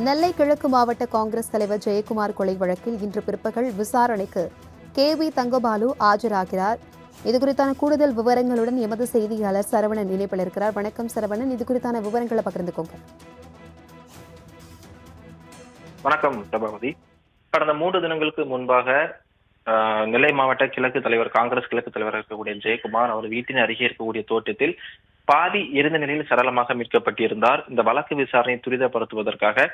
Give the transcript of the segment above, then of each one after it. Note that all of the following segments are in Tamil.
நெல்லை கிழக்கு மாவட்ட காங்கிரஸ் தலைவர் ஜெயக்குமார் கொலை வழக்கில் இன்று பிற்பகல் விசாரணைக்கு KV தங்கபாலு ஆஜராகிறார். இதுகுறித்தான கூடுதல் விவரங்களுடன் எமது செய்தியாளர் சரவணன் இணைப்பில் இருக்கிறார். வணக்கம் சரவணன், இதுகுறித்தான விவரங்களை பகிர்ந்துக்கோங்க. வணக்கம் பிரபாவதி. கடந்த 3 தினங்களுக்கு முன்பாக நெல்லை மாவட்ட கிழக்கு தலைவர் காங்கிரஸ் கிழக்கு தலைவர் இருக்கக்கூடிய ஜெயக்குமார் அவர் வீட்டின் அருகே இருக்கக்கூடிய தோட்டத்தில் பாதி எரிந்த நிலையில் சரளமாக மீட்கப்பட்டிருந்தார். இந்த வழக்கு விசாரணையை துரிதப்படுத்துவதற்காக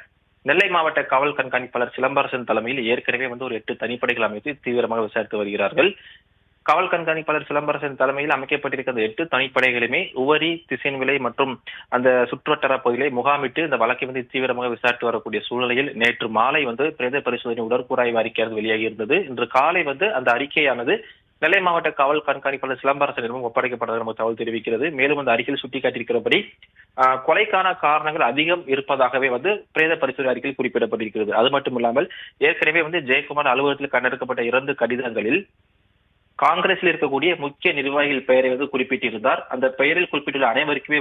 நெல்லை மாவட்ட காவல் கண்காணிப்பாளர் சிலம்பரசன் தலைமையில் ஏற்கனவே ஒரு 8 தனிப்படைகள் அமைத்து தீவிரமாக விசாரித்து வருகிறார்கள். காவல் கண்காணிப்பாளர் சிலம்பரசன் தலைமையில் அமைக்கப்பட்டிருக்கிற 8 தனிப்படைகளுமே உவரி, திசைன்விளை மற்றும் அந்த சுற்றுவட்டார பகுதிகளை முகாமிட்டு இந்த வழக்கை தீவிரமாக விசாரித்து வரக்கூடிய சூழ்நிலையில் நேற்று மாலை பிரேத பரிசோதனை உடற்கூறாய்வு அறிக்கையானது வெளியாகி இருந்தது. இன்று காலை அந்த அறிக்கையானது நெல்லை மாவட்ட காவல் கண்காணிப்பாளர் சிலம்பரசனிடம் ஒப்படைக்கப்பட்டதாக நமக்கு தகவல் தெரிவிக்கிறது. மேலும் அந்த அறிக்கையில் சுட்டிக்காட்டியிருக்கிறபடி கொலைக்கான காரணங்கள் அதிகம் இருப்பதாகவே பிரேத பரிசோதனை அறிக்கையில் குறிப்பிடப்பட்டிருக்கிறது. அது மட்டும் இல்லாமல் ஏற்கனவே ஜெயக்குமார் அலுவலகத்தில் கண்டெடுக்கப்பட்ட 2 கடிதங்களில் காங்கிரஸில் இருக்கக்கூடிய முக்கிய நிர்வாகிகள் பெயரை குறிப்பிட்டிருந்தார். அந்த பெயரில் குறிப்பிட்டுள்ள அனைவருக்குமே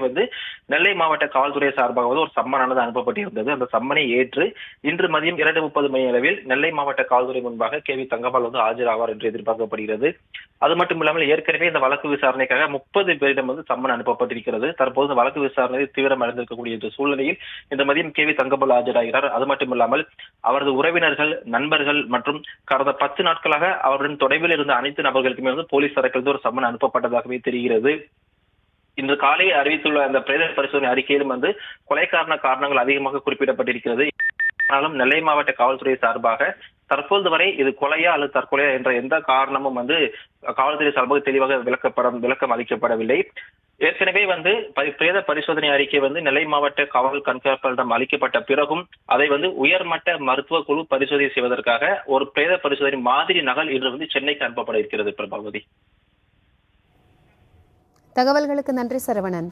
நெல்லை மாவட்ட காவல்துறை சார்பாக ஒரு சம்மனானது அனுப்பப்பட்டிருந்தது. அந்த சம்மனை ஏற்று இன்று மதியம் 2:30 மணி அளவில் நெல்லை மாவட்ட காவல்துறை முன்பாக KV தங்கபால் ஆஜராவார் என்று எதிர்பார்க்கப்படுகிறது. அது மட்டும் இல்லாமல் ஏற்கனவே இந்த வழக்கு விசாரணைக்காக 30 பேரிடம் சம்மன் அனுப்பப்பட்டிருக்கிறது. தற்போது வழக்கு விசாரணை தீவிரம் அடைந்திருக்கக்கூடிய இந்த சூழ்நிலையில் இந்த மதியம் KV தங்கபால் ஆஜராகிறார். அது மட்டும் இல்லாமல் அவரது உறவினர்கள், நண்பர்கள் மற்றும் கடந்த 10 நாட்களாக அவருடன் தொடர்பில் இருந்த அனைத்து நபர்களுக்குமே போலீஸ் தரப்பிலிருந்து ஒரு சம்மன் அனுப்பப்பட்டதாகவே தெரிகிறது. இன்று காலை அறிவித்துள்ள அந்த பிரேத பரிசோதனை அறிக்கையிலும் கொலைக்கான காரணங்கள் அதிகமாக குறிப்பிடப்பட்டிருக்கிறது. ஆனாலும் நெல்லை மாவட்ட காவல்துறை சார்பாக தற்போது வரை இது கொலையா அல்லது தற்கொலையா என்ற எந்த காரணமும் காவல்துறை சார்பாக தெளிவாக விளக்கம் அளிக்கப்படவில்லை. ஏற்கனவே பிரேத பரிசோதனை அறிக்கை நெல்லை மாவட்ட காவல் கண்காணிப்பாளரிடம் அளிக்கப்பட்ட பிறகும் அதை உயர்மட்ட மருத்துவ குழு பரிசோதனை செய்வதற்காக ஒரு பிரேத பரிசோதனை மாதிரி நகல் இன்று சென்னைக்கு அனுப்பப்பட இருக்கிறது. பிரபாவதி, தகவல்களுக்கு நன்றி சரவணன்.